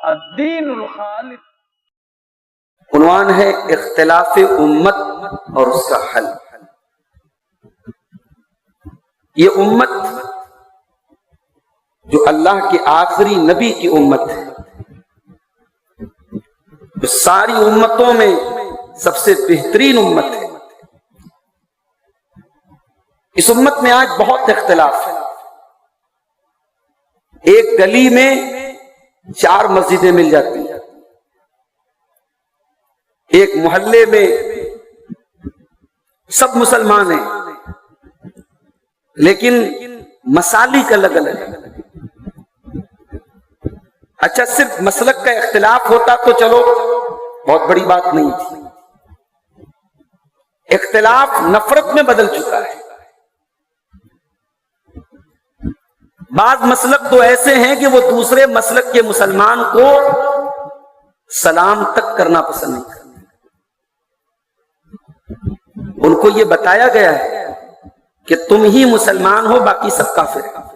الدین الخالص. عنوان ہے اختلاف امت اور اس کا حل. یہ امت جو اللہ کے آخری نبی کی امت ہے، جو ساری امتوں میں سب سے بہترین امت ہے، اس امت میں آج بہت اختلاف ہے. ایک گلی میں 4 مسجدیں مل جاتی ہیں، ایک محلے میں سب مسلمان ہیں لیکن مسالک الگ الگ ہیں. اچھا، صرف مسلک کا اختلاف ہوتا تو چلو بہت بڑی بات نہیں تھی. اختلاف نفرت میں بدل چکا ہے. بعض مسلک تو ایسے ہیں کہ وہ دوسرے مسلک کے مسلمان کو سلام تک کرنا پسند نہیں کرتے. ان کو یہ بتایا گیا ہے کہ تم ہی مسلمان ہو، باقی سب کافر ہیں.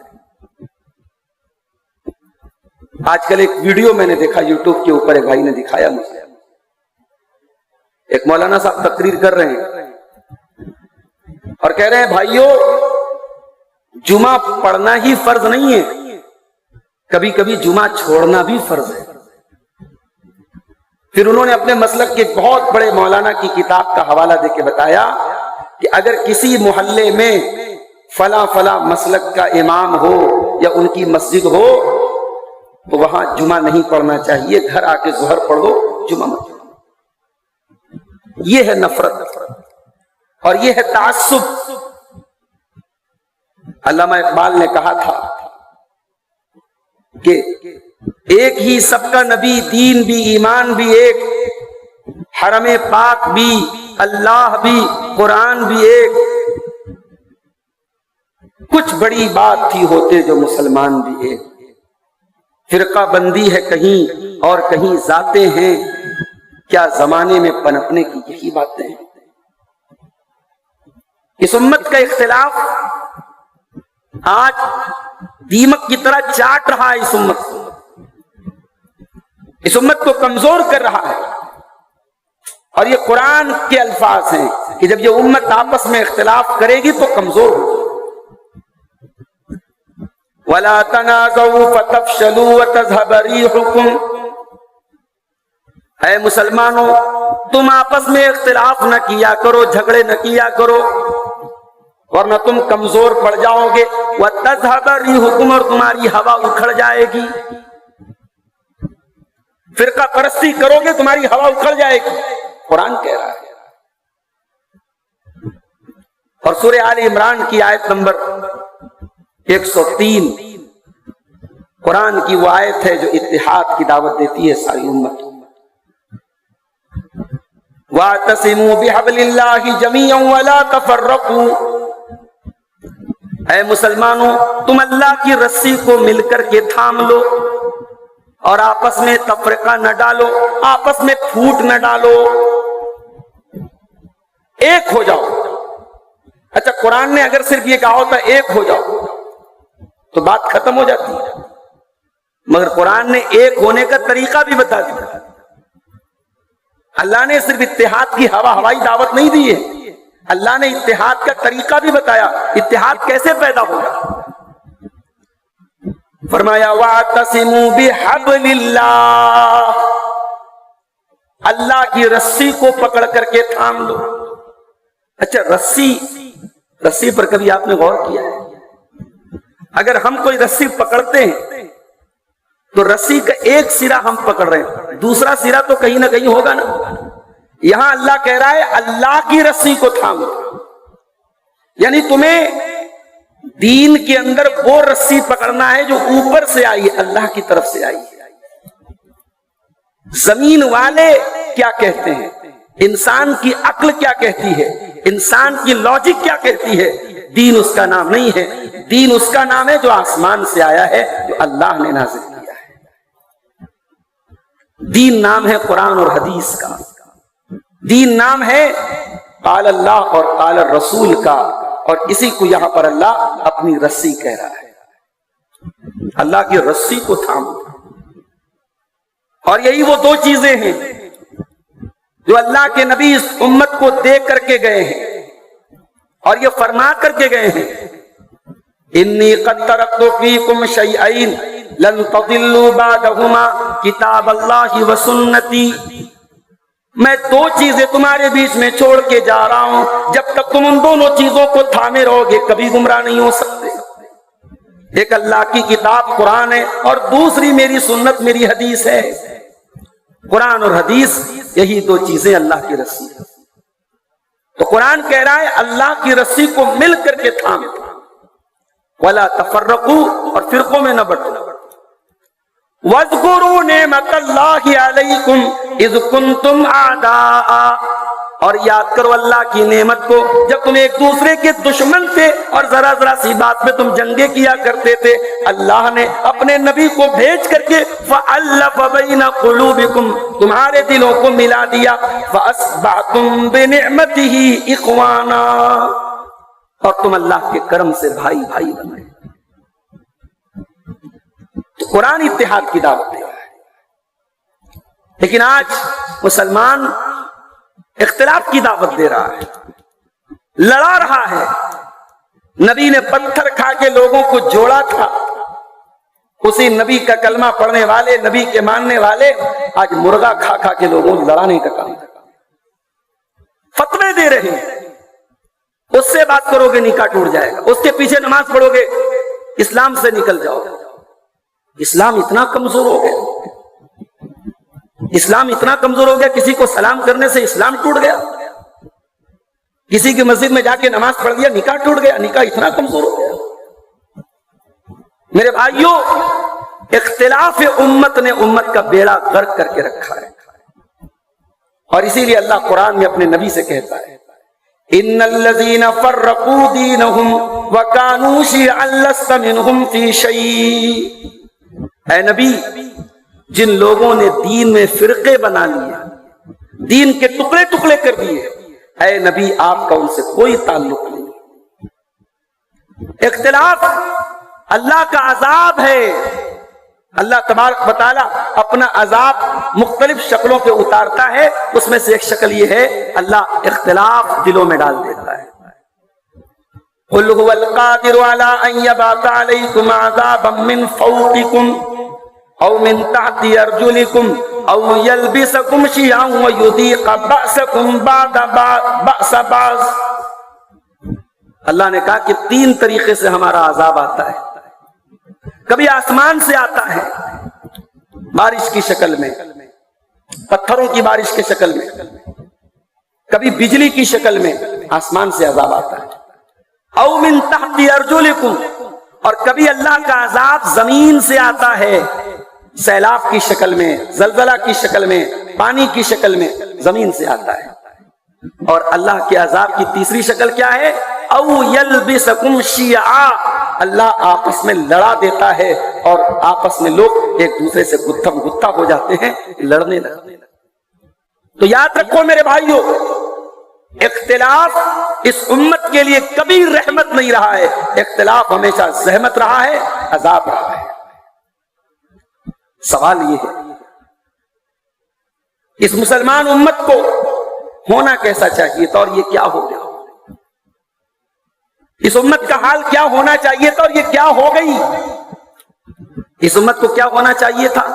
آج کل ایک ویڈیو میں نے دیکھا یوٹیوب کے اوپر، ایک بھائی نے دکھایا مجھے. ایک مولانا صاحب تقریر کر رہے ہیں اور کہہ رہے ہیں بھائیو، جمعہ پڑھنا ہی فرض نہیں ہے، کبھی کبھی جمعہ چھوڑنا بھی فرض ہے. پھر انہوں نے اپنے مسلک کے بہت بڑے مولانا کی کتاب کا حوالہ دے کے بتایا کہ اگر کسی محلے میں فلاں فلاں مسلک کا امام ہو یا ان کی مسجد ہو تو وہاں جمعہ نہیں پڑھنا چاہیے، گھر آ کے ظہر پڑھ لو، جمعہ مت پڑھو. یہ ہے نفرت اور یہ ہے تعصب. علامہ اقبال نے کہا تھا کہ ایک ہی سب کا نبی، دین بھی ایمان بھی ایک، حرم پاک بھی، اللہ بھی، قرآن بھی ایک. کچھ بڑی بات تھی ہوتے جو مسلمان بھی ایک. فرقہ بندی ہے کہیں اور کہیں ذاتیں ہیں، کیا زمانے میں پنپنے کی یہی باتیں ہیں. اس امت کا اختلاف آج دیمک کی طرح چاٹ رہا ہے. اس امت کو کمزور کر رہا ہے. اور یہ قرآن کے الفاظ ہیں کہ جب یہ امت آپس میں اختلاف کرے گی تو کمزور ہوگی. وَلَا تَنَازَعُوا فَتَفْشَلُوا وَتَذْهَبَ رِيحُكُمْ. اے مسلمانوں، تم آپس میں اختلاف نہ کیا کرو، جھگڑے نہ کیا کرو، ورنہ تم کمزور پڑ جاؤ گے. وَتَذْهَبَ رِيحُكُمْ، اور تمہاری ہوا اکھڑ جائے گی. فرقہ پرستی کرو گے تمہاری ہوا اکھڑ جائے گی، قرآن کہہ رہا ہے. اور سورہ آل عمران کی آیت نمبر 103 قرآن کی وہ آیت ہے جو اتحاد کی دعوت دیتی ہے ساری امت کو. وَاعْتَصِمُوا بِحَبْلِ اللَّهِ جَمِيعًا وَلَا تَفَرَّقُوا. اے مسلمانوں، تم اللہ کی رسی کو مل کر کے تھام لو اور آپس میں تفرقہ نہ ڈالو، آپس میں پھوٹ نہ ڈالو، ایک ہو جاؤ. اچھا، قرآن نے اگر صرف یہ کہا ہوتا ایک ہو جاؤ تو بات ختم ہو جاتی ہے، مگر قرآن نے ایک ہونے کا طریقہ بھی بتا دیا. اللہ نے صرف اتحاد کی ہوائی دعوت نہیں دی ہے، اللہ نے اتحاد کا طریقہ بھی بتایا. اتحاد کیسے پیدا ہوگا؟ فرمایا وَاعْتَصِمُوا بِحَبْلِ اللَّهِ، اللہ کی رسی کو پکڑ کر کے تھام لو. اچھا، رسی پر کبھی آپ نے غور کیا ہے؟ اگر ہم کوئی رسی پکڑتے ہیں تو رسی کا ایک سرا ہم پکڑ رہے ہیں، دوسرا سرا تو کہیں نہ کہیں ہوگا نا. یہاں اللہ کہہ رہا ہے اللہ کی رسی کو تھامو، یعنی تمہیں دین کے اندر وہ رسی پکڑنا ہے جو اوپر سے آئی ہے، اللہ کی طرف سے آئی ہے. زمین والے کیا کہتے ہیں، انسان کی عقل کیا کہتی ہے، انسان کی لاجک کیا کہتی ہے، دین اس کا نام نہیں ہے. دین اس کا نام ہے جو آسمان سے آیا ہے، جو اللہ نے نازل کیا ہے. دین نام ہے قرآن اور حدیث کا. دین نام ہے قال اللہ اور قال الرسول کا، اور اسی کو یہاں پر اللہ اپنی رسی کہہ رہا ہے. اللہ کی رسی کو تھامو. اور یہی وہ دو چیزیں ہیں جو اللہ کے نبی اس امت کو دے کر کے گئے ہیں اور یہ فرما کر کے گئے ہیں، انی قد ترکت فیکم شیئین لن تضلوا بعدہما کتاب اللہ و سنتی، میں دو چیزیں تمہارے بیچ میں چھوڑ کے جا رہا ہوں، جب تک تم ان دونوں چیزوں کو تھامے رہو گے کبھی گمراہ نہیں ہو سکتے۔ ایک اللہ کی کتاب قرآن ہے اور دوسری میری سنت، میری حدیث ہے۔ قرآن اور حدیث یہی دو چیزیں اللہ کی رسی ہے۔ تو قرآن کہہ رہا ہے اللہ کی رسی کو مل کر کے تھام، وَلَا تَفَرَّقُوا، اور فرقوں میں نہ بٹو، وَاذْكُرُوا نِعْمَتَ اللَّهِ عَلَيْكُمْ إِذْ كُنْتُمْ أَعْدَاءً، اور یاد کرو اللہ کی نعمت کو جب تم ایک دوسرے کے دشمن تھے اور ذرا ذرا سی بات میں تم جنگیں کیا کرتے تھے، اللہ نے اپنے نبی کو بھیج کر کے فَأَلَّفَ بَيْنَ قُلُوبِكُمْ، تمہارے دلوں کو ملا دیا، فَأَصْبَحْتُمْ بِنِعْمَتِهِ إِخْوَانًا، اور تم اللہ کے کرم سے بھائی بھائی بن گئے۔ تو قرآن اتحاد کی دعوت دے رہا ہے، لیکن آج مسلمان اختلاف کی دعوت دے رہا ہے، لڑا رہا ہے۔ نبی نے پتھر کھا کے لوگوں کو جوڑا تھا، اسی نبی کا کلمہ پڑھنے والے، نبی کے ماننے والے آج مرغا کھا کھا کے لوگوں کو لڑانے کا کام فتوے دے رہے ہیں۔ اس سے بات کرو گے نکاح ٹوٹ جائے گا، اس کے پیچھے نماز پڑھو گے اسلام سے نکل جاؤ گے۔ اسلام اتنا کمزور ہو گیا، اسلام اتنا کمزور ہو گیا، کسی کو سلام کرنے سے اسلام ٹوٹ گیا، کسی کی مسجد میں جا کے نماز پڑھ دیا نکاح ٹوٹ گیا، نکاح اتنا کمزور ہو گیا۔ میرے بھائیوں، اختلاف امت نے امت کا بیڑا غرق کر کے رکھا ہے، اور اسی لیے اللہ قرآن میں اپنے نبی سے کہتا ہے ان الذين فرقوا دينهم وكانوا شيعا لست منهم في شيء، اے نبی جن لوگوں نے دین میں فرقے بنا لیے، دین کے ٹکڑے ٹکڑے کر دیے، اے نبی آپ کا ان سے کوئی تعلق نہیں۔ اختلاف اللہ کا عذاب ہے، اللہ تبارک و تعالی اپنا عذاب مختلف شکلوں پہ اتارتا ہے، اس میں سے ایک شکل یہ ہے اللہ اختلاف دلوں میں ڈال دیتا ہے۔ قُلْ هُوَ الْقَادِرُ عَلَىٰ أَن يَبْعَثَ عَلَيْكُمْ عَذَابًا مِّن فَوْقِكُمْ أَوْ مِن تَحْتِ أَرْجُلِكُمْ أَوْ يَلْبِسَكُمْ شِيَعًا وَيُذِيقَ بَأْسَكُمْ بَعْسَ بَعْضٍ۔ اللہ نے کہا کہ تین طریقے سے ہمارا عذاب آتا ہے، کبھی آسمان سے آتا ہے بارش کی شکل میں، پتھروں کی بارش کی شکل میں، کبھی بجلی کی شکل میں آسمان سے عذاب آتا ہے، او من تحت ارجلکم، اور کبھی اللہ کا عذاب زمین سے آتا ہے، سیلاب کی شکل میں، زلزلہ کی شکل میں، پانی کی شکل میں زمین سے آتا ہے۔ اور اللہ کے عذاب کی تیسری شکل کیا ہے؟ او یلبسکم شیعا، اللہ آپس میں لڑا دیتا ہے اور آپس میں لوگ ایک دوسرے سے گتھم گتھا ہو جاتے ہیں، لڑنے لگتے۔ تو یاد رکھو میرے بھائیوں، اختلاف اس امت کے لیے کبھی رحمت نہیں رہا ہے، اختلاف ہمیشہ زحمت رہا ہے، عذاب رہا ہے۔ سوال یہ ہے اس مسلمان امت کو ہونا کیسا چاہیے تھا اور یہ کیا ہو گیا؟ اس امت کا حال کیا ہونا چاہیے تھا اور یہ کیا ہو گئی؟ اس امت کو کیا ہونا چاہیے تھا؟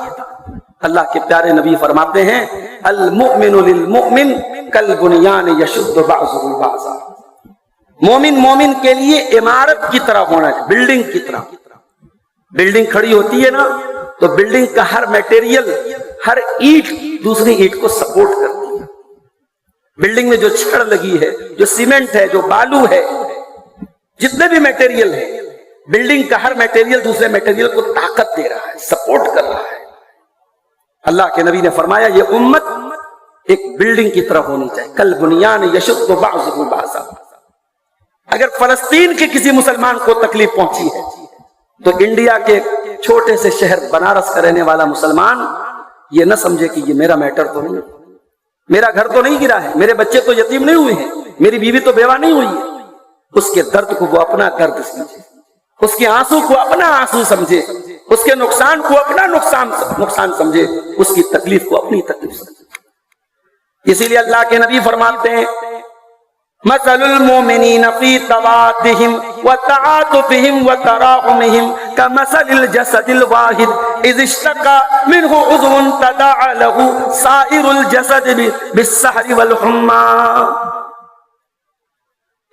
اللہ کے پیارے نبی فرماتے ہیں المؤمن للمؤمن کالبنیان یشد بعضہ بعضا، مومن مومن کے لیے عمارت کی طرح ہونا چاہیے، بلڈنگ کی طرح۔ بلڈنگ کھڑی ہوتی ہے نا تو بلڈنگ کا ہر میٹیریل، ہر اینٹ دوسری اینٹ کو سپورٹ کرتی ہے۔ بلڈنگ میں جو چھڑ لگی ہے، جو سیمنٹ ہے، جو بالو ہے، جتنے بھی میٹیریل ہے، بلڈنگ کا ہر میٹیریل دوسرے میٹیریل کو طاقت دے رہا ہے، سپورٹ کر رہا ہے۔ اللہ کے نبی نے فرمایا یہ امت ایک بلڈنگ کی طرح ہونی چاہیے، کل بنیان یشد بعضہ بعضا۔ اگر فلسطین کے کسی مسلمان کو تکلیف پہنچی ہے تو انڈیا کے چھوٹے سے شہر بنارس کا رہنے والا مسلمان یہ نہ سمجھے کہ یہ میرا میٹر تو نہیں، میرا گھر تو نہیں گرا ہے، میرے بچے تو یتیم نہیں ہوئے ہیں، میری بیوی تو بیوہ نہیں ہوئی ہے۔ اس کے درد کو وہ اپنا درد سمجھے، اس کے آنسو کو اپنا آنسو سمجھے، اس کے نقصان کو اپنا نقصان سمجھے، اس کی تکلیف کو اپنی تکلیف سمجھے۔ اسی لیے اللہ کے نبی فرماتے ہیں مثل المؤمنین فی توادہم وتعاطفہم وتراحمہم کمثل الجسد الواحد اذ اشتکا منہ عضو تداعی لہ سائر الجسد بالسہر والحمى۔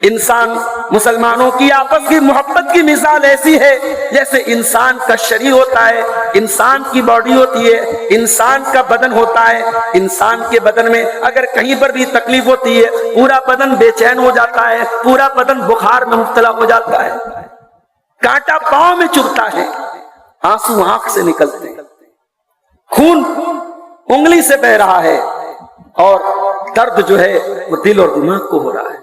انسان مسلمانوں کی آپس کی محبت کی مثال ایسی ہے جیسے انسان کا شریر ہوتا ہے، انسان کی باڈی ہوتی ہے، انسان کا بدن ہوتا ہے۔ انسان کے بدن میں اگر کہیں پر بھی تکلیف ہوتی ہے پورا بدن بے چین ہو جاتا ہے، پورا بدن بخار میں مبتلا ہو جاتا ہے، کانٹا پاؤں میں چبھتا ہے، آنسو آنکھ سے نکلتے ہیں، خون انگلی سے بہ رہا ہے، اور درد جو ہے وہ دل اور دماغ کو ہو رہا ہے۔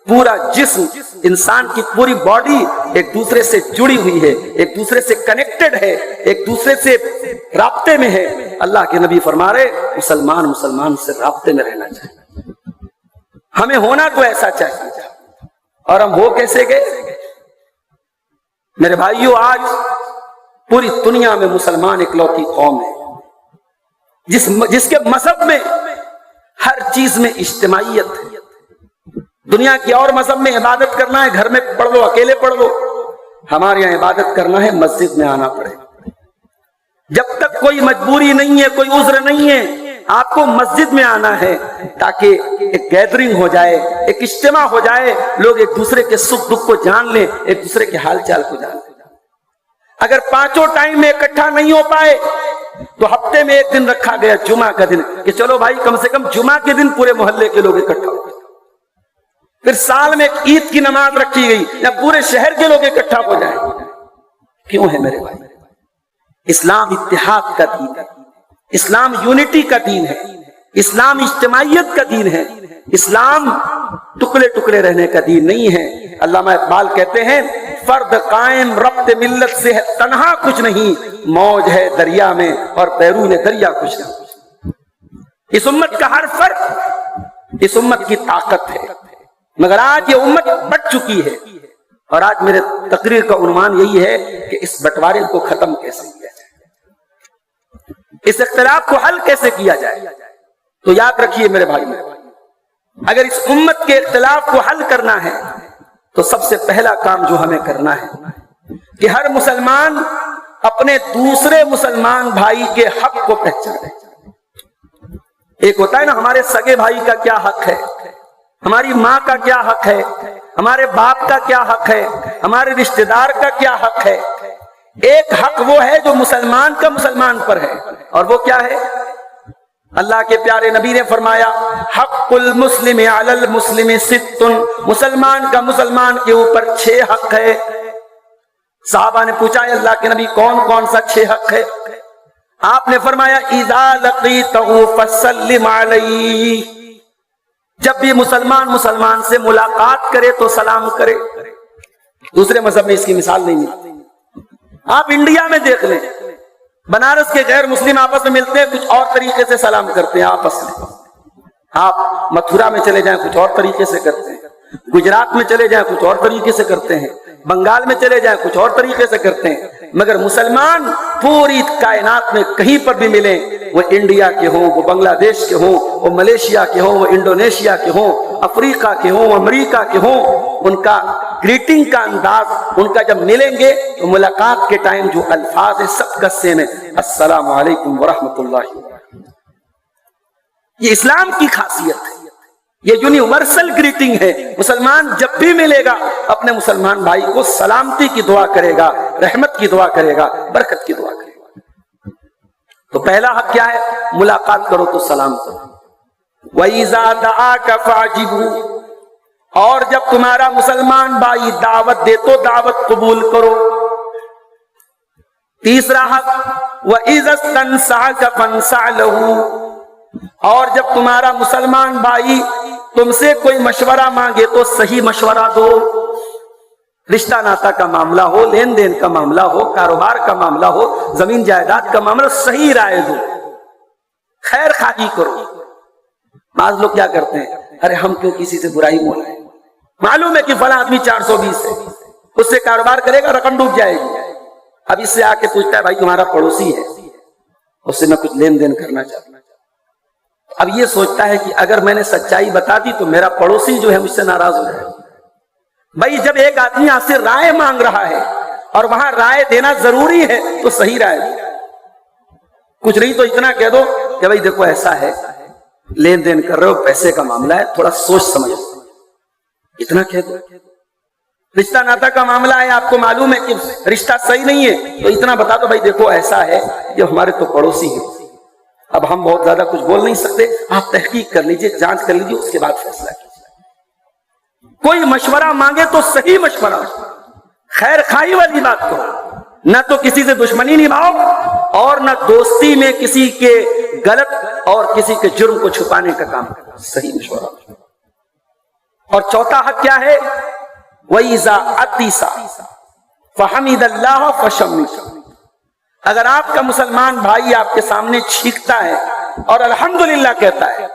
پورا جسم، انسان کی پوری باڈی ایک دوسرے سے جڑی ہوئی ہے، ایک دوسرے سے کنیکٹڈ ہے، ایک دوسرے سے رابطے میں ہے۔ اللہ کے نبی فرما رہے مسلمان سے رابطے میں رہنا چاہیے، ہمیں ہونا تو ایسا چاہیے، اور ہم ہو کیسے گئے؟ میرے بھائیوں، آج پوری دنیا میں مسلمان اکلوتی قوم ہے جس کے مذہب میں ہر چیز میں اجتماعیت ہے۔ دنیا کی اور مذہب میں عبادت کرنا ہے گھر میں پڑھ لو، اکیلے پڑھ لو، ہمارے یہاں عبادت کرنا ہے مسجد میں آنا پڑے۔ جب تک کوئی مجبوری نہیں ہے، کوئی عذر نہیں ہے، آپ کو مسجد میں آنا ہے تاکہ ایک گیدرنگ ہو جائے، ایک اجتماع ہو جائے، لوگ ایک دوسرے کے سکھ دکھ کو جان لیں، ایک دوسرے کے حال چال کو جان لیں۔ اگر پانچوں ٹائم میں اکٹھا نہیں ہو پائے تو ہفتے میں ایک دن رکھا گیا جمعہ کا دن کہ چلو بھائی کم سے کم جمعہ کے دن پورے محلے کے لوگ اکٹھا ہو گئے۔ پھر سال میں ایک عید کی نماز رکھی گئی یا پورے شہر کے لوگ اکٹھا ہو جائیں۔ کیوں ہے میرے بھائی؟ اسلام اتحاد کا دین ہے، اسلام یونٹی کا دین ہے، اسلام اجتماعیت کا دین ہے، اسلام ٹکڑے ٹکڑے رہنے کا دین نہیں ہے۔ علامہ اقبال کہتے ہیں فرد قائم ربط ملت سے ہے تنہا کچھ نہیں، موج ہے دریا میں اور بیرون دریا کچھ نہیں۔ اس امت کا ہر فرد اس امت کی طاقت ہے، مگر آج یہ امت بٹ چکی ہے، اور آج میرے تقریر کا عنوان یہی ہے کہ اس بٹوارے کو ختم کیسے کیا جائے، اس اختلاف کو حل کیسے کیا جائے۔ تو یاد رکھیے میرے بھائی، اگر اس امت کے اختلاف کو حل کرنا ہے تو سب سے پہلا کام جو ہمیں کرنا ہے کہ ہر مسلمان اپنے دوسرے مسلمان بھائی کے حق کو پہچانے۔ ایک ہوتا ہے نا ہمارے سگے بھائی کا کیا حق ہے، ہماری ماں کا کیا حق ہے، ہمارے باپ کا کیا حق ہے، ہمارے رشتہ دار کا کیا حق ہے۔ ایک حق وہ ہے جو مسلمان کا مسلمان پر ہے، اور وہ کیا ہے؟ اللہ کے پیارے نبی نے فرمایا حق المسلم علی المسلم ست، مسلمان کا مسلمان کے اوپر 6 حق ہے۔ صحابہ نے پوچھا ہے اللہ کے نبی کون کون سا 6 حق ہے؟ آپ نے فرمایا اذا لقیتہ فسلم علیہ، جب بھی مسلمان سے ملاقات کرے تو سلام کرے۔ دوسرے مذہب میں اس کی مثال نہیں ملتی۔ آپ انڈیا میں دیکھ لیں، بنارس کے غیر مسلم آپس میں ملتے ہیں کچھ اور طریقے سے سلام کرتے ہیں آپس میں۔ آپ متھرا میں چلے جائیں کچھ اور طریقے سے کرتے ہیں، گجرات میں چلے جائیں کچھ اور طریقے سے کرتے ہیں، بنگال میں چلے جائیں کچھ اور طریقے سے کرتے ہیں، مگر مسلمان پوری کائنات میں کہیں پر بھی ملیں، وہ انڈیا کے ہوں، وہ بنگلہ دیش کے ہوں، وہ ملیشیا کے ہوں، وہ انڈونیشیا کے ہوں، افریقہ کے ہوں، امریکہ کے ہوں، ان کا گریٹنگ کا انداز، ان کا جب ملیں گے تو ملاقات کے ٹائم جو الفاظ ہے سب کا سیم ہے، السلام علیکم ورحمۃ اللہ وبرکاتہ۔ یہ اسلام کی خاصیت ہے، یہ یونیورسل گریٹنگ ہے۔ مسلمان جب بھی ملے گا اپنے مسلمان بھائی کو سلامتی کی دعا کرے گا، رحمت کی دعا کرے گا، برکت کی دعا کرے گا۔ تو پہلا حق کیا ہے؟ ملاقات کرو تو سلام کرو۔ وَإِذَا دَعَاكَ فَأَجِبْهُ، اور جب تمہارا مسلمان بھائی دعوت دے تو دعوت قبول کرو۔ تیسرا حق وَإِذَا اسْتَنصَحَكَ فَانصَحْ لَهُ، اور جب تمہارا مسلمان بھائی تم سے کوئی مشورہ مانگے تو صحیح مشورہ دو۔ رشتہ ناتا کا معاملہ ہو، لین دین کا معاملہ ہو، کاروبار کا معاملہ ہو، زمین جائیداد کا معاملہ، صحیح رائے دو، خیر خواہی کرو۔ بعض لوگ کیا کرتے ہیں، ارے ہم کیوں کسی سے برائی بولائیں، معلوم ہے کہ فلاں آدمی 420 ہے، اس سے کاروبار کرے گا رقم ڈوب جائے گی، اب اس سے آ کے پوچھتا ہے بھائی تمہارا پڑوسی ہے، اس سے میں کچھ لین دین کرنا چاہتا ہوں، اب یہ سوچتا ہے کہ اگر میں نے سچائی بتا دی تو میرا پڑوسی جو ہے مجھ سے ناراض ہو جائے۔ بھائی جب ایک آدمی آپ سے رائے مانگ رہا ہے اور وہاں رائے دینا ضروری ہے تو صحیح رائے دو، کچھ نہیں تو اتنا کہہ دو کہ بھائی دیکھو ایسا ہے، لین دین کر رہے ہو، پیسے کا معاملہ ہے، تھوڑا سوچ سمجھ، اتنا کہہ دو۔ رشتہ ناتا کا معاملہ ہے، آپ کو معلوم ہے کہ رشتہ صحیح نہیں ہے تو اتنا بتا دو بھائی دیکھو ایسا ہے، یہ ہمارے تو پڑوسی ہیں، اب ہم بہت زیادہ کچھ بول نہیں سکتے، آپ تحقیق کر لیجئے، جانچ کر لیجئے، اس کے بعد فیصلہ کیجئے۔ کوئی مشورہ مانگے تو صحیح مشورہ، خیر خواہی والی بات کرو، نہ تو کسی سے دشمنی نبھاؤ اور نہ دوستی میں کسی کے غلط اور کسی کے جرم کو چھپانے کا کام کرو، صحیح مشورہ۔ اور چوتھا حق کیا ہے؟ وَإِذَا أَتِّسَ فَحَمِدَ اللَّهَ فَشَمِّتَ، اگر آپ کا مسلمان بھائی آپ کے سامنے چھینکتا ہے اور الحمدللہ کہتا ہے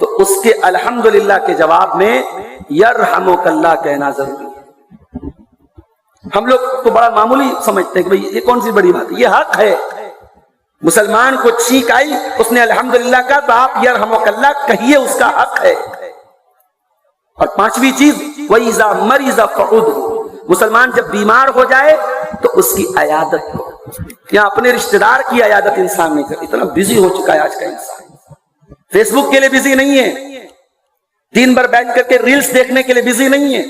تو اس کے الحمدللہ کے جواب میں یرحمک اللہ کہنا ضروری ہے۔ ہم لوگ تو بڑا معمولی سمجھتے ہیں کہ بھئی یہ کون سی بڑی بات ہے، یہ حق ہے۔ مسلمان کو چھینک آئی، اس نے الحمدللہ کہا تو آپ یرحمک اللہ کہیے، اس کا حق ہے۔ اور پانچویں چیز وَإِذَا مَرِضَ فَعُودْهُ، مسلمان جب بیمار ہو جائے تو اس کی عیادت کرو۔ یا اپنے رشتہ دار کی عیادت انسان نہیں کرتا، اتنا بزی ہو چکا ہے آج کا انسان، فیس بک کے لیے بزی نہیں ہے، دن بھر بیٹھ کر کے ریلز دیکھنے کے لیے بزی نہیں ہے،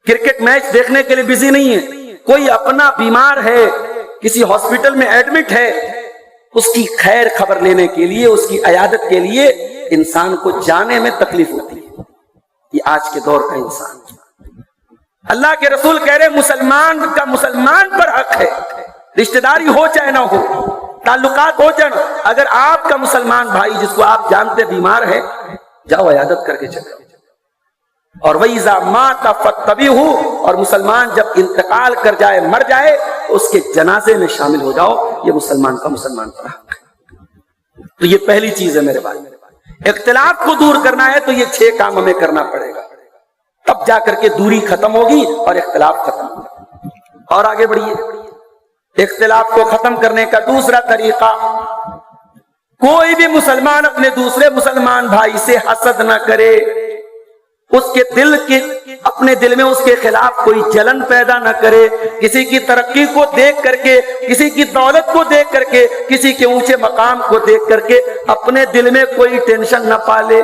کرکٹ میچ دیکھنے کے لیے بزی نہیں ہے۔ کوئی اپنا بیمار ہے، کسی ہاسپٹل میں ایڈمٹ ہے، اس کی خیر خبر لینے کے لیے، اس کی عیادت کے لیے انسان کو جانے میں تکلیف ہوتی ہے۔ یہ آج کے دور کا انسان، اللہ کے رسول کہہ رہے مسلمان کا مسلمان پر حق ہے، رشتہ داری ہو چاہے نہ ہو، تعلقات ہو چاہے نہ، اگر آپ کا مسلمان بھائی جس کو آپ جانتے بیمار ہے، جاؤ عیادت کر کے چلو۔ اور وَإِذَا مَاتَ فَاتَّبِعْهُ، اور مسلمان جب انتقال کر جائے، مر جائے، اس کے جنازے میں شامل ہو جاؤ، یہ مسلمان کا مسلمان پر حق ہے۔ تو یہ پہلی چیز ہے میرے بھائی، اختلاف کو دور کرنا ہے تو یہ 6 کام ہمیں کرنا پڑے گا، تب جا کر کے دوری ختم ہوگی اور اختلاف ختم ہوگا۔ اور آگے بڑھیے، اختلاف کو ختم کرنے کا دوسرا طریقہ، کوئی بھی مسلمان اپنے دوسرے مسلمان بھائی سے حسد نہ کرے، اس کے اپنے دل میں اس کے خلاف کوئی جلن پیدا نہ کرے، کسی کی ترقی کو دیکھ کر کے، کسی کی دولت کو دیکھ کر کے، کسی کے اونچے مقام کو دیکھ کر کے اپنے دل میں کوئی ٹینشن نہ پالے۔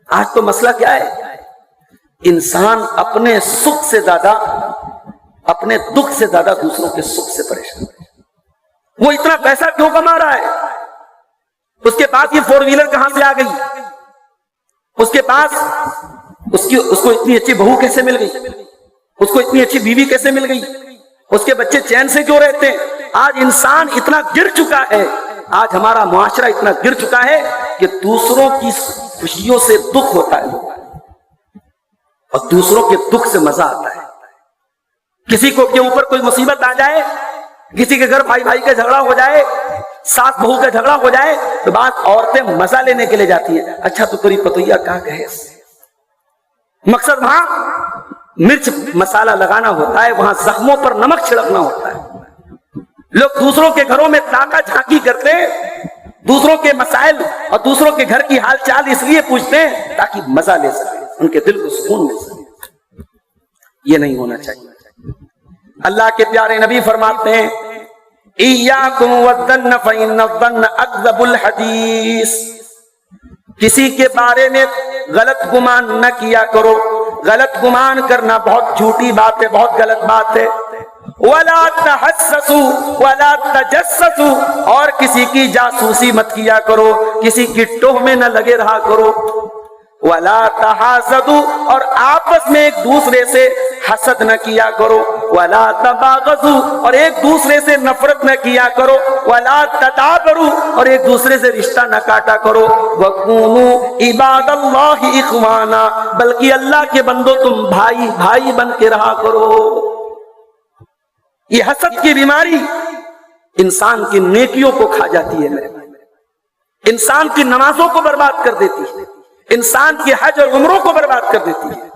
آج تو مسئلہ کیا ہے، انسان اپنے سکھ سے زیادہ، اپنے دکھ سے زیادہ دوسروں کے سکھ سے پریشان ہے۔ وہ اتنا پیسہ کیوں کما رہا ہے، اس کے پاس یہ 4 ویلر کہاں سے آ گئی، اس کے پاس اس کو اتنی اچھی بہو کیسے مل گئی، اس کو اتنی اچھی بیوی کیسے مل گئی، اس کے بچے چین سے کیوں رہتے ہیں۔ آج انسان اتنا گر چکا ہے، آج ہمارا معاشرہ اتنا گر چکا ہے کہ دوسروں کی خوشیوں سے دکھ ہوتا ہے اور دوسروں کے دکھ سے مزہ آتا ہے۔ کسی کو کے اوپر کوئی مصیبت آ جائے، کسی کے گھر بھائی بھائی کا جھگڑا ہو جائے، ساس بہو کا جھگڑا ہو جائے تو بعض عورتیں مزہ لینے کے لیے جاتی ہیں، اچھا تو تیری پتویا کہاں کہے، مقصد وہاں مرچ مسالہ لگانا ہوتا ہے، وہاں زخموں پر نمک چھڑکنا ہوتا ہے۔ لوگ دوسروں کے گھروں میں تاکہ جھانکی کرتے ہیں، دوسروں کے مسائل اور دوسروں کے گھر کی حال چال اس لیے پوچھتے ہیں تاکہ مزہ لے سکے، ان کے دل کو سکون مل سکے۔ یہ نہیں ہونا چاہیے۔ اللہ کے پیارے نبی فرماتے ہیں ایاکم والظن فإن الظن اکذب الحدیث، کسی کے بارے میں غلط گمان نہ کیا کرو، غلط گمان کرنا بہت جھوٹی بات ہے، بہت غلط بات ہے۔ ولا تحسسوا ولا تجسسوا، اور کسی کی جاسوسی مت کیا کرو، کسی کی ٹوہ میں نہ لگے رہا کرو۔ ولا تحاسدوا، اور آپس میں ایک دوسرے سے حسد نہ کیا کرو۔ ولا تباغضوا، اور ایک دوسرے سے نفرت نہ کیا کرو۔ ولا تدابروا، اور ایک دوسرے سے رشتہ نہ کاٹا کرو۔ وَكُونُوا عِبَادَ اللَّهِ إِخْوَانًا، بلکہ اللہ کے بندو تم بھائی بھائی بن کے رہا کرو۔ یہ حسد کی بیماری انسان کی نیکیوں کو کھا جاتی ہے میرے بھائی، انسان کی نمازوں کو برباد کر دیتی ہے، انسان کی حج اور عمروں کو برباد کر دیتی ہے۔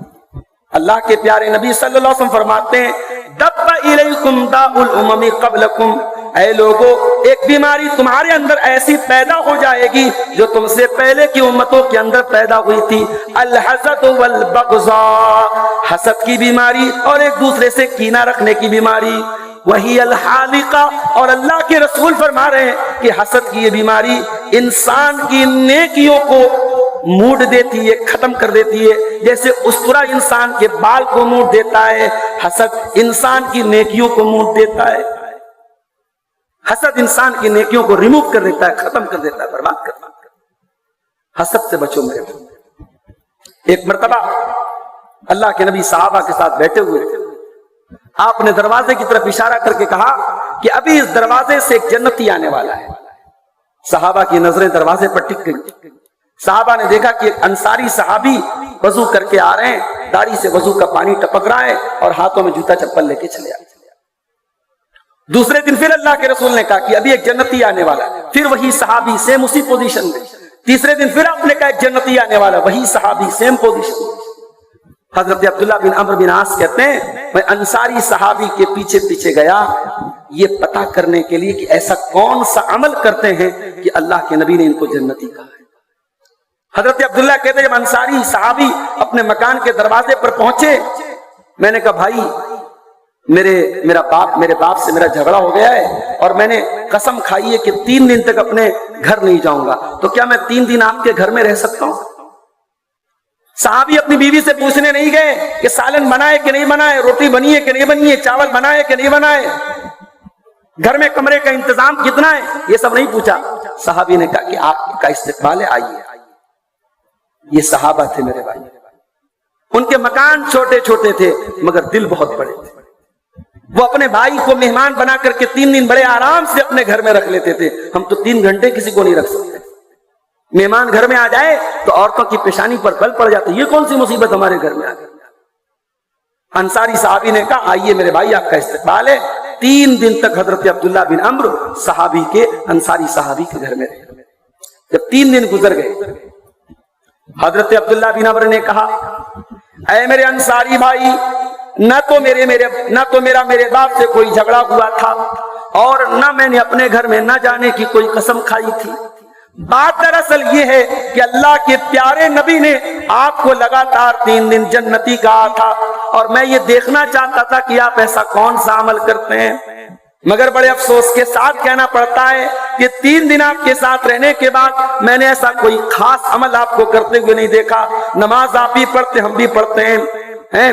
اللہ کے پیارے نبی صلی اللہ علیہ وسلم فرماتے ہیں دب الیکم داء الامم قبلکم، اے لوگو ایک بیماری تمہارے اندر ایسی پیدا ہو جائے گی جو تم سے پہلے کی امتوں کے اندر پیدا ہوئی تھی، الحسد والبغضاء، حسد کی بیماری اور ایک دوسرے سے کینہ رکھنے کی بیماری، وہی الحالقہ، اور اللہ کے رسول فرما رہے ہیں کہ حسد کی یہ بیماری انسان کی نیکیوں کو موڑ دیتی ہے، ختم کر دیتی ہے، جیسے استرا انسان کے بال کو موڑ دیتا ہے، حسد انسان کی نیکیوں کو موڑ دیتا ہے، حسد انسان کی نیکیوں کو ریموو کر دیتا ہے، ختم کر دیتا ہے، برباد کر دیتا ہے۔ حسد سے بچو میرے بھائی۔ ایک مرتبہ اللہ کے نبی صحابہ کے ساتھ بیٹھے ہوئے تھے، آپ نے دروازے کی طرف اشارہ کر کے کہا کہ ابھی اس دروازے سے ایک جنتی آنے والا ہے۔ صحابہ کی نظریں دروازے پر ٹک گئی۔ صحابہ نے دیکھا کہ ایک انصاری صحابی وضو کر کے آ رہے ہیں، داڑھی سے وضو کا پانی ٹپک رہا ہے اور ہاتھوں میں جوتا چپل لے کے چلے آئے۔ دوسرے دن پھر اللہ کے رسول نے کہا کہ ابھی ایک جنتی آنے والا ہے، پھر وہی صحابی سیم اسی پوزیشن میں۔ تیسرے دن پھر آپ نے کہا ایک جنتی آنے والا، وہی صحابی سیم پوزیشن میں۔ حضرت عبداللہ بن عمرو بن عاص کہتے ہیں میں انصاری صحابی کے پیچھے پیچھے گیا یہ پتہ کرنے کے لیے کہ ایسا کون سا عمل کرتے ہیں کہ اللہ کے نبی نے ان کو جنتی کہا ہے۔ حضرت عبداللہ کہتے ہیں جب انصاری صحابی اپنے مکان کے دروازے پر پہنچے، میں نے کہا بھائی میرے باپ سے میرا جھگڑا ہو گیا ہے اور میں نے قسم کھائی ہے کہ 3 دن تک اپنے گھر نہیں جاؤں گا، تو کیا میں 3 دن آپ کے گھر میں رہ سکتا ہوں؟ صحابی اپنی بیوی سے پوچھنے نہیں گئے کہ سالن بنائے کہ نہیں بنائے، روٹی بنی ہے کہ نہیں بنی ہے، چاول بنائے کہ نہیں بنائے، گھر میں کمرے کا انتظام کتنا ہے، یہ سب نہیں پوچھا۔ صحابی نے کہا کہ آپ کا استقبال ہے، آئیے۔ یہ صحابہ تھے میرے بھائی، ان کے مکان چھوٹے چھوٹے تھے مگر دل بہت بڑے تھے۔ وہ اپنے بھائی کو مہمان بنا کر کے 3 دن بڑے آرام سے اپنے گھر میں رکھ لیتے تھے۔ ہم تو 3 گھنٹے کسی کو نہیں رکھ سکتے، مہمان گھر میں آ جائے تو عورتوں کی پیشانی پر بل پڑ جاتا، یہ کون سی مصیبت ہمارے گھر میں آ گئی۔ انصاری صحابی نے کہا آئیے میرے بھائی آپ کا استقبال ہے۔ 3 دن تک حضرت عبداللہ بن عمرو صحابی کے انصاری صحابی کے گھر میں رہے۔ جب 3 دن گزر گئے، حضرت عبداللہ بن عمرو نے کہا اے میرے انصاری بھائی، نہ تو میرا میرے باپ سے کوئی جھگڑا ہوا تھا اور نہ میں نے اپنے گھر میں نہ جانے کی کوئی قسم کھائی تھی۔ بات دراصل یہ ہے کہ اللہ کے پیارے نبی نے آپ کو لگاتار 3 دن جنتی کہا تھا اور میں یہ دیکھنا چاہتا تھا کہ آپ ایسا کون سا عمل کرتے ہیں، مگر بڑے افسوس کے ساتھ کہنا پڑتا ہے کہ 3 دن آپ کے ساتھ رہنے کے بعد میں نے ایسا کوئی خاص عمل آپ کو کرتے ہوئے نہیں دیکھا۔ نماز آپ بھی پڑھتے، ہم بھی پڑھتے ہیں،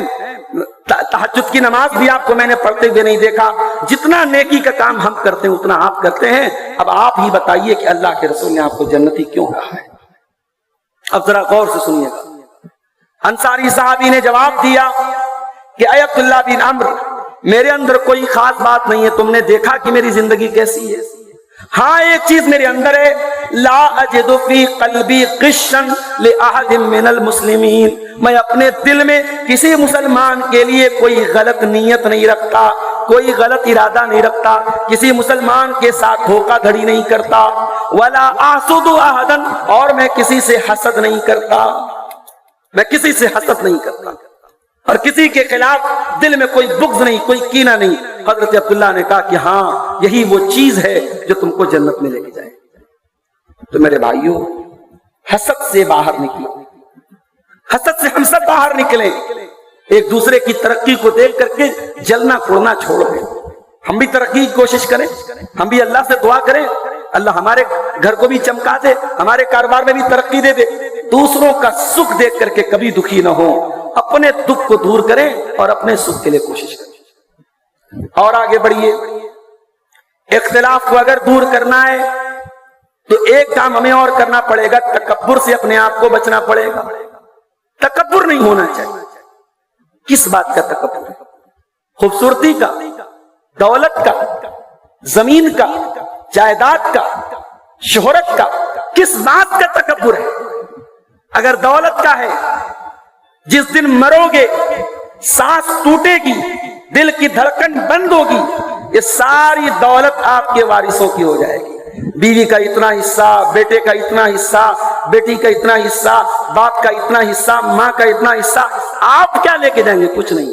تہجد کی نماز بھی آپ کو میں نے پڑھتے ہوئے نہیں دیکھا، جتنا نیکی کا کام ہم کرتے ہیں اتنا آپ کرتے ہیں۔ اب آپ ہی بتائیے کہ اللہ کے رسول نے آپ کو جنتی کیوں کہا ہے؟ اب ذرا غور سے سنیے گا۔ انصاری صحابی نے جواب دیا کہ اے عبداللہ بن عمرو، میرے اندر کوئی خاص بات نہیں ہے، تم نے دیکھا کہ میری زندگی کیسی ہے۔ ہاں ایک چیز میرے اندر ہے، لا اجد فی قلبی غشا لأحد من المسلمین، میں اپنے دل میں کسی مسلمان کے لیے کوئی غلط نیت نہیں رکھتا، کوئی غلط ارادہ نہیں رکھتا، کسی مسلمان کے ساتھ دھوکہ دھڑی نہیں کرتا، ولا احسد احدا، اور میں کسی سے حسد نہیں کرتا، میں کسی سے حسد نہیں کرتا اور کسی کے خلاف دل میں کوئی بغض نہیں، کوئی کینہ نہیں۔ حضرت عبداللہ نے کہا کہ ہاں یہی وہ چیز ہے جو تم کو جنت میں لے کے جائے۔ تو میرے بھائیوں، حسد سے باہر نکلو، حسد سے ہم سب باہر نکلیں، ایک دوسرے کی ترقی کو دیکھ کر کے جلنا کوڑنا چھوڑ دیں، ہم بھی ترقی کی کوشش کریں، ہم بھی اللہ سے دعا کریں اللہ ہمارے گھر کو بھی چمکا دے، ہمارے کاروبار میں بھی ترقی دے دے۔ دوسروں کا سکھ دیکھ کر کے کبھی دکھی نہ ہو، اپنے دکھ کو دور کریں اور اپنے سکھ کے لیے کوشش کریں۔ اور آگے بڑھیے، اختلاف کو اگر دور کرنا ہے تو ایک کام ہمیں اور کرنا پڑے گا، تکبر سے اپنے آپ کو بچنا پڑے گا۔ تکبر نہیں ہونا چاہیے۔ کس بات کا تکبر؟ خوبصورتی کا، دولت کا، زمین کا، جائیداد کا، شہرت کا، کس بات کا تکبر ہے؟ اگر دولت کا ہے، جس دن مرو گے سانس ٹوٹے گی، دل کی دھڑکن بند ہوگی، یہ ساری دولت آپ کے وارثوں کی ہو جائے گی۔ بیوی کا اتنا حصہ، بیٹے کا اتنا حصہ، بیٹی کا اتنا حصہ، باپ کا اتنا حصہ، ماں کا اتنا حصہ، آپ کیا لے کے جائیں گے؟ کچھ نہیں۔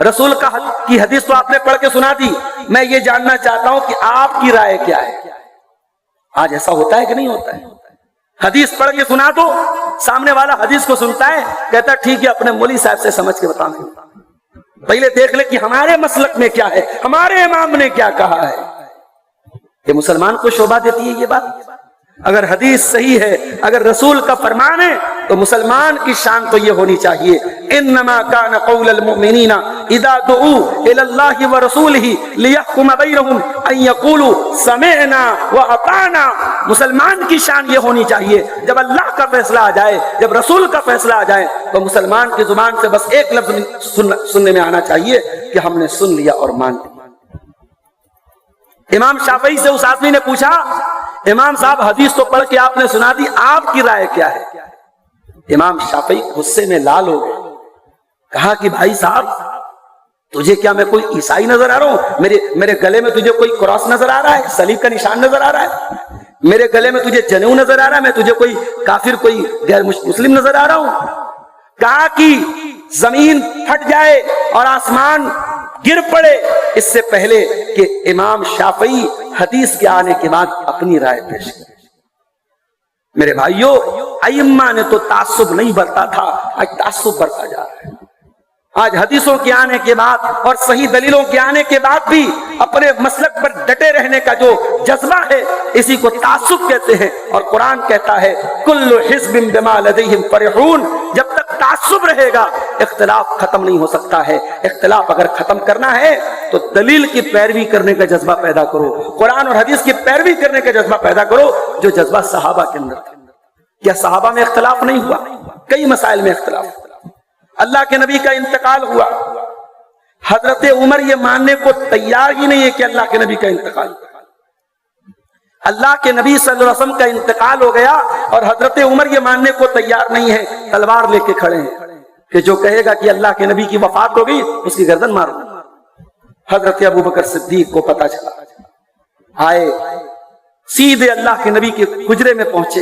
رسول کی حدیث تو آپ نے پڑھ کے سنا دی، میں یہ جاننا چاہتا ہوں کہ آپ کی رائے کیا ہے؟ آج ایسا ہوتا ہے کہ نہیں ہوتا ہے؟ حدیث پڑھ کے سنا دو، سامنے والا حدیث کو سنتا ہے، کہتا ہے ٹھیک ہے اپنے مولوی صاحب سے سمجھ کے بتاؤں گا، پہلے دیکھ لے کہ ہمارے مسلک میں کیا ہے، ہمارے امام نے کیا کہا ہے۔ یہ مسلمان کو شوبہ دیتی ہے یہ بات۔ اگر حدیث صحیح ہے، اگر رسول کا فرمان ہے، تو مسلمان کی شان تو یہ ہونی چاہیے، انما کان قول المؤمنین اذا دعوا الی اللہ ورسولہ لیحکم بینہم ان یقولوا سمعنا واطعنا۔ مسلمان کی شان یہ ہونی چاہیے، جب اللہ کا فیصلہ آ جائے، جب رسول کا فیصلہ آ جائے، تو مسلمان کی زبان سے بس ایک لفظ سننے میں آنا چاہیے کہ ہم نے سن لیا اور مان لیا۔ امام شافعی سے اس آدمی نے پوچھا، امام صاحب حدیث تو پڑھ کے آپ نے سنا دی، آپ کی رائے کیا ہے؟ امام شافعی غصے میں لال ہو گئے، کہا کہ بھائی صاحب تجھے کیا میں کوئی عیسائی نظر آ رہا ہوں؟ میرے گلے میں تجھے کوئی کراس نظر آ رہا ہے، صلیب کا نشان نظر آ رہا ہے؟ میرے گلے میں تجھے جنیو نظر آ رہا ہے؟ میں تجھے کوئی کافر، کوئی غیر مسلم نظر آ رہا ہوں؟ کہا کہ زمین پھٹ جائے اور آسمان گر پڑے اس سے پہلے کہ امام شافعی حدیث کے آنے کے بعد اپنی رائے پیش کرے۔ میرے بھائیوں، ائمہ نے تو تعصب نہیں برتا تھا، آج تعصب برتا جا رہا ہے۔ آج حدیثوں کے آنے کے بعد اور صحیح دلیلوں کے آنے کے بعد بھی اپنے مسلک پر ڈٹے رہنے کا جو جذبہ ہے، اسی کو تعصب کہتے ہیں۔ اور قرآن کہتا ہے کل حزب بما لدیہم فرحون۔ جب تک تعصب رہے گا اختلاف ختم نہیں ہو سکتا ہے۔ اختلاف اگر ختم کرنا ہے تو دلیل کی پیروی کرنے کا جذبہ پیدا کرو، قرآن اور حدیث کی پیروی کرنے کا جذبہ پیدا کرو جو جذبہ صحابہ کے اندر تھا۔ کیا صحابہ میں اختلاف نہیں ہوا؟ کئی مسائل میں اختلاف ہوا۔ اللہ کے نبی کا انتقال ہوا، حضرت عمر یہ ماننے کو تیار ہی نہیں ہے کہ اللہ کے نبی کا انتقال، اللہ کے نبی صلی اللہ علیہ وسلم کا انتقال ہو گیا اور حضرت عمر یہ ماننے کو تیار نہیں ہے، تلوار لے کے کھڑے ہیں کہ جو کہے گا کہ اللہ کے نبی کی وفات ہو گئی اس کی گردن مارو۔ حضرت ابوبکر صدیق کو پتہ چلا، آئے سیدھے اللہ کے نبی کے حجرے میں پہنچے،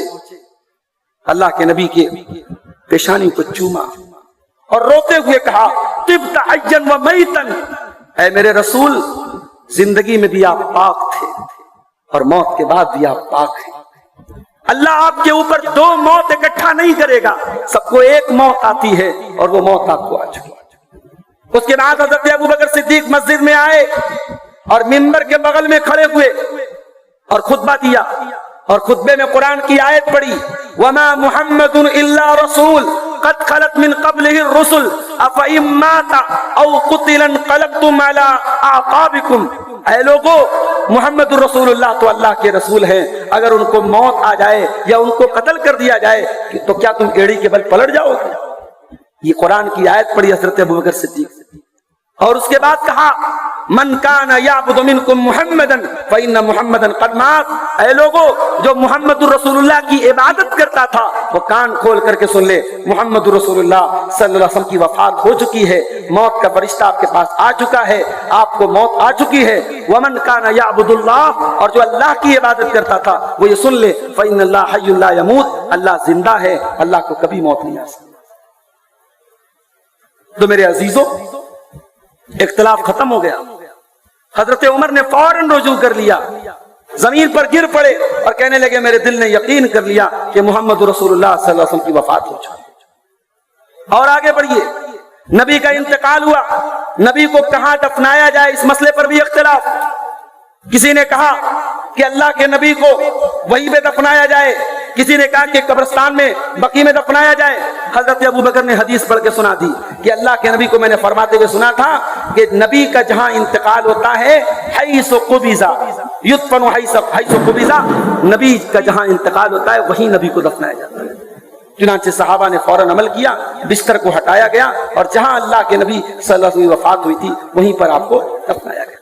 اللہ کے نبی کے پیشانی کو چوما اور روتے ہوئے کہا طبت حیاً و میتاً، اے میرے رسول زندگی میں بھی آپ پاک تھے اور موت کے بعد بھی آپ پاک ہیں۔ اللہ آپ کے اوپر دو موت اکٹھا نہیں کرے گا، سب کو ایک موت آتی ہے اور وہ موت آپ کو آ چکی۔ اس کے بعد حضرت ابوبکر صدیق مسجد میں آئے اور منبر کے بغل میں کھڑے ہوئے اور خطبہ دیا، اور خطبے میں قرآن کی آیت پڑھی وَمَا مُحَمَّدٌ إِلَّا رَسُولٌ قَدْ خَلَتْ مِن قَبْلِهِ الرُّسُلُ أَفَإِن مَّاتَ أَوْ قُتِلَ انقلبتم عَلَىٰ أَعْقَابِكُمْ۔ اے لوگو، محمد الرسول اللہ تو اللہ کے رسول ہیں، اگر ان کو موت آ جائے یا ان کو قتل کر دیا جائے تو کیا تم ایڑی کے بل پلٹ جاؤ گے؟ یہ قرآن کی آیت پڑھی حضرت ابوبکر صدیق، اور اس کے بعد کہا من کان یعبد منکم محمدا فإن محمدا قد مات۔ اے لوگو، جو محمد الرسول اللہ کی عبادت کرتا تھا وہ کان کھول کر کے سن لے، محمد الرسول اللہ صلی اللہ علیہ وسلم کی وفات ہو چکی ہے، موت کا فرشتہ آپ کے پاس آ چکا ہے، آپ کو موت آ چکی ہے۔ ومن کان یعبد اللہ، اور جو اللہ کی عبادت کرتا تھا وہ یہ سن لے فإن اللہ حی لا یموت، اللہ زندہ ہے، اللہ کو کبھی موت نہیں آ سکتی۔ تو میرے عزیزوں، اختلاف ختم ہو گیا۔ حضرت عمر نے فوراً رجوع کر لیا، زمین پر گر پڑے اور کہنے لگے میرے دل نے یقین کر لیا کہ محمد رسول اللہ صلی اللہ علیہ وسلم کی وفات ہو چکی۔ اور آگے بڑھیے، نبی کا انتقال ہوا، نبی کو کہاں دفنایا جائے اس مسئلے پر بھی اختلاف۔ کسی نے کہا کہ اللہ کے نبی کو وہیں پہ دفنایا جائے، کسی نے کہا کہ قبرستان میں بقیع میں دفنایا جائے۔ حضرت ابوبکر نے حدیث پڑھ کے سنا دی کہ اللہ کے نبی کو میں نے فرماتے ہوئے سنا تھا کہ نبی کا جہاں انتقال ہوتا ہے حیث قبض یدفن حیث قبض، نبی کا جہاں انتقال ہوتا ہے وہیں نبی کو دفنایا جاتا ہے۔ چنانچہ صحابہ نے فوراً عمل کیا، بستر کو ہٹایا گیا اور جہاں اللہ کے نبی صلی اللہ علیہ وسلم کی وفات ہوئی تھی وہیں پر آپ کو دفنایا گیا۔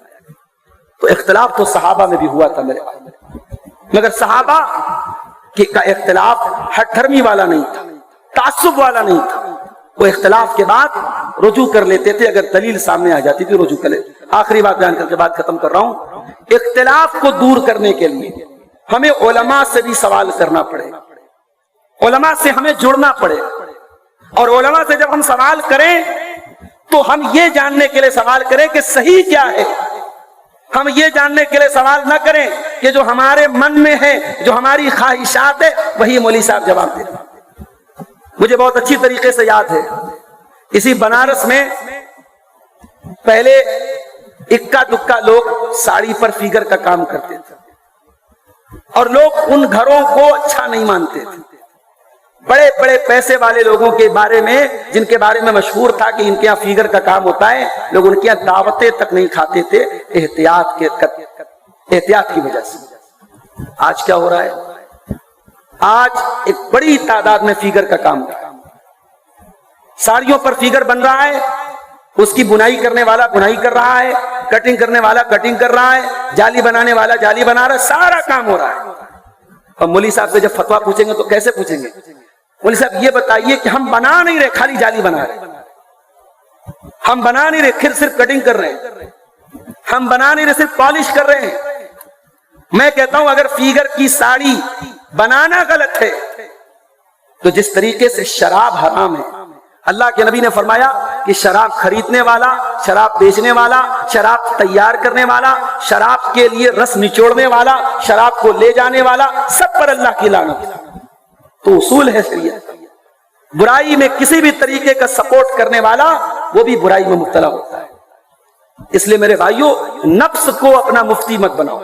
تو اختلاف تو صحابہ میں بھی ہوا تھا میرے بھائی، مگر صحابہ کا اختلاف ہٹ دھرمی والا نہیں تھا، تعصب والا نہیں تھا۔ وہ اختلاف کے بعد رجوع کر لیتے تھے، اگر دلیل سامنے آ جاتی تھی رجوع کر لیتے۔ آخری بات بیان کر کے بعد ختم کر رہا ہوں، اختلاف کو دور کرنے کے لیے ہمیں علماء سے بھی سوال کرنا پڑے، علماء سے ہمیں جڑنا پڑے، اور علماء سے جب ہم سوال کریں تو ہم یہ جاننے کے لیے سوال کریں کہ صحیح کیا ہے. ہم یہ جاننے کے لیے سوال نہ کریں کہ جو ہمارے من میں ہے، جو ہماری خواہشات ہے، وہی مولوی صاحب جواب دے. مجھے بہت اچھی طریقے سے یاد ہے، اسی بنارس میں پہلے اکا دکا لوگ ساڑی پر فیگر کا کام کرتے تھے، اور لوگ ان گھروں کو اچھا نہیں مانتے تھے. بڑے بڑے پیسے والے لوگوں کے بارے میں، جن کے بارے میں مشہور تھا کہ ان کے یہاں فیگر کا کام ہوتا ہے، لوگ ان کے یہاں دعوتیں تک نہیں کھاتے تھے احتیاط کی وجہ سے. آج کیا ہو رہا ہے؟ آج ایک بڑی تعداد میں فیگر کا کام ہے. ساڑیوں پر فیگر بن رہا ہے، اس کی بنائی کرنے والا بنائی کر رہا ہے، کٹنگ کرنے والا کٹنگ کر رہا ہے، جالی بنانے والا جالی بنا رہا ہے، سارا کام ہو رہا ہے. اور مولوی صاحب سے جب فتویٰ پوچھیں گے تو کیسے پوچھیں گے؟ مولوی صاحب یہ بتائیے کہ ہم بنا نہیں رہے، خالی جالی بنا رہے. ہم بنا نہیں رہے، پھر صرف کٹنگ کر رہے ہیں. ہم بنا نہیں رہے، صرف پالش کر رہے ہیں. میں کہتا ہوں اگر فیگر کی ساڑی بنانا غلط ہے تو جس طریقے سے شراب حرام ہے، اللہ کے نبی نے فرمایا کہ شراب خریدنے والا، شراب بیچنے والا، شراب تیار کرنے والا، شراب کے لیے رس نچوڑنے والا، شراب کو لے جانے والا، سب پر اللہ کی لعنت. تو اصول ہے شریعت. برائی میں کسی بھی طریقے کا سپورٹ کرنے والا وہ بھی برائی میں مبتلا ہوتا ہے. اس لیے میرے بھائیوں، نفس کو اپنا مفتی مت بناؤ،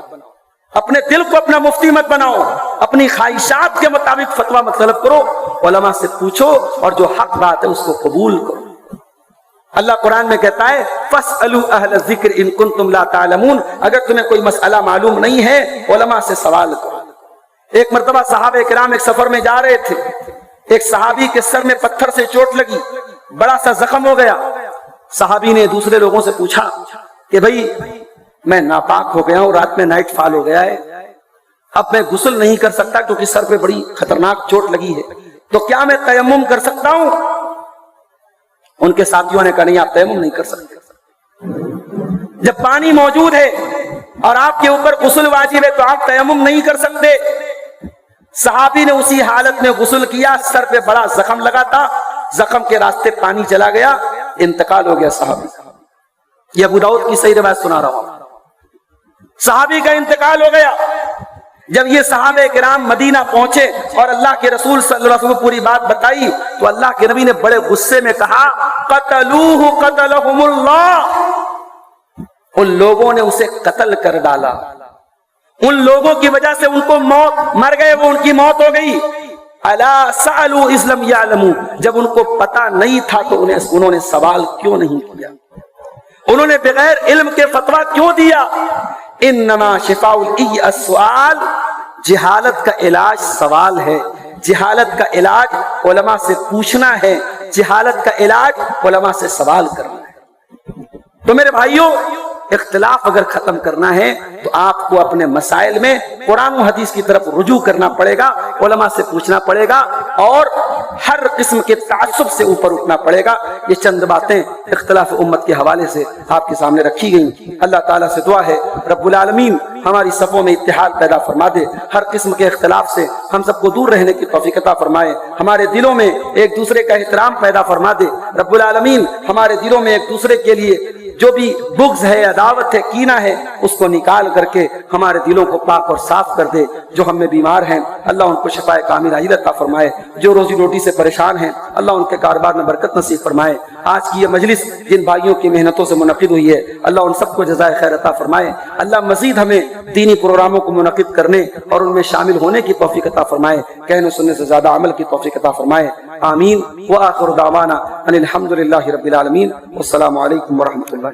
اپنے دل کو اپنا مفتی مت بناؤ، اپنی خواہشات کے مطابق فتویٰ مت طلب کرو. علماء سے پوچھو اور جو حق بات ہے اس کو قبول کرو. اللہ قرآن میں کہتا ہے فَاسْأَلُوا أَهْلَ الذِّكْرِ إِن كُنتُمْ لَا تَعْلَمُونَ. اگر تمہیں کوئی مسئلہ معلوم نہیں ہے علماء سے سوال کرو. ایک مرتبہ صحابہ کرام ایک سفر میں جا رہے تھے، ایک صحابی کے سر میں پتھر سے چوٹ لگی، بڑا سا زخم ہو گیا. صحابی نے دوسرے لوگوں سے پوچھا کہ بھائی میں ناپاک ہو گیا ہوں، رات میں نائٹ فال ہو گیا ہے، اب میں غسل نہیں کر سکتا کیونکہ سر پہ بڑی خطرناک چوٹ لگی ہے، تو کیا میں تیمم کر سکتا ہوں؟ ان کے ساتھیوں نے کہا نہیں، آپ تیمم نہیں کر سکتے. جب پانی موجود ہے اور آپ کے اوپر غسل واجب ہے تو آپ تیمم نہیں کر سکتے. صحابی نے اسی حالت میں غسل کیا، سر پہ بڑا زخم لگا تھا، زخم کے راستے پانی چلا گیا، انتقال ہو گیا صحابی. یہ ابو داؤد کی صحیح روایت سنا رہا ہوں. صحابی کا انتقال ہو گیا. جب یہ صحابہ کرام مدینہ پہنچے اور اللہ کے رسول صلی اللہ علیہ وسلم کو پوری بات بتائی تو اللہ کے نبی نے بڑے غصے میں کہا قتلوہ قتلہم اللہ. ان لوگوں نے اسے قتل کر ڈالا، ان لوگوں کی وجہ سے ان کو موت، مر گئے وہ، ان کی موت ہو گئی. الا سألوا اذ لم يعلموا. جب ان کو پتا نہیں تھا تو انہوں نے سوال کیوں نہیں کیا؟ انہوں نے بغیر علم کے فتویٰ کیوں دیا؟ انما شفاء العی السؤال. جہالت کا علاج سوال ہے، جہالت کا علاج علماء سے پوچھنا ہے، جہالت کا علاج علماء سے سوال کرنا ہے. تو میرے بھائیوں، اختلاف اگر ختم کرنا ہے تو آپ کو اپنے مسائل میں قرآن و حدیث کی طرف رجوع کرنا پڑے گا، علماء سے پوچھنا پڑے گا اور ہر قسم کے تعصب سے اوپر اٹھنا پڑے گا. یہ چند باتیں اختلاف امت کے حوالے سے آپ کے سامنے رکھی گئیں. اللہ تعالیٰ سے دعا ہے رب العالمین ہماری صفوں میں اتحاد پیدا فرما دے، ہر قسم کے اختلاف سے ہم سب کو دور رہنے کی توفیق عطا فرمائے، ہمارے دلوں میں ایک دوسرے کا احترام پیدا فرما دے. رب العالمین ہمارے دلوں میں ایک دوسرے کے لیے جو بھی بغض ہے، عداوت ہے، کینہ ہے، اس کو نکال کر کے ہمارے دلوں کو پاک اور صاف کر دے. جو ہم میں بیمار ہیں اللہ ان کو شفاء کاملہ عاجلہ عطا فرمائے، جو روزی روٹی سے پریشان ہیں اللہ ان کے کاروبار میں برکت نصیب فرمائے. آج کی یہ مجلس جن بھائیوں کی محنتوں سے منعقد ہوئی ہے اللہ ان سب کو جزائے خیر عطا فرمائے. اللہ مزید ہمیں دینی پروگراموں کو منعقد کرنے اور ان میں شامل ہونے کی توفیق عطا فرمائے، کہنے سننے سے زیادہ عمل کی توفیق عطا فرمائے. آمین. وآخر دعوانا ان الحمد للہ رب العالمین. والسلام علیکم ورحمۃ اللہ.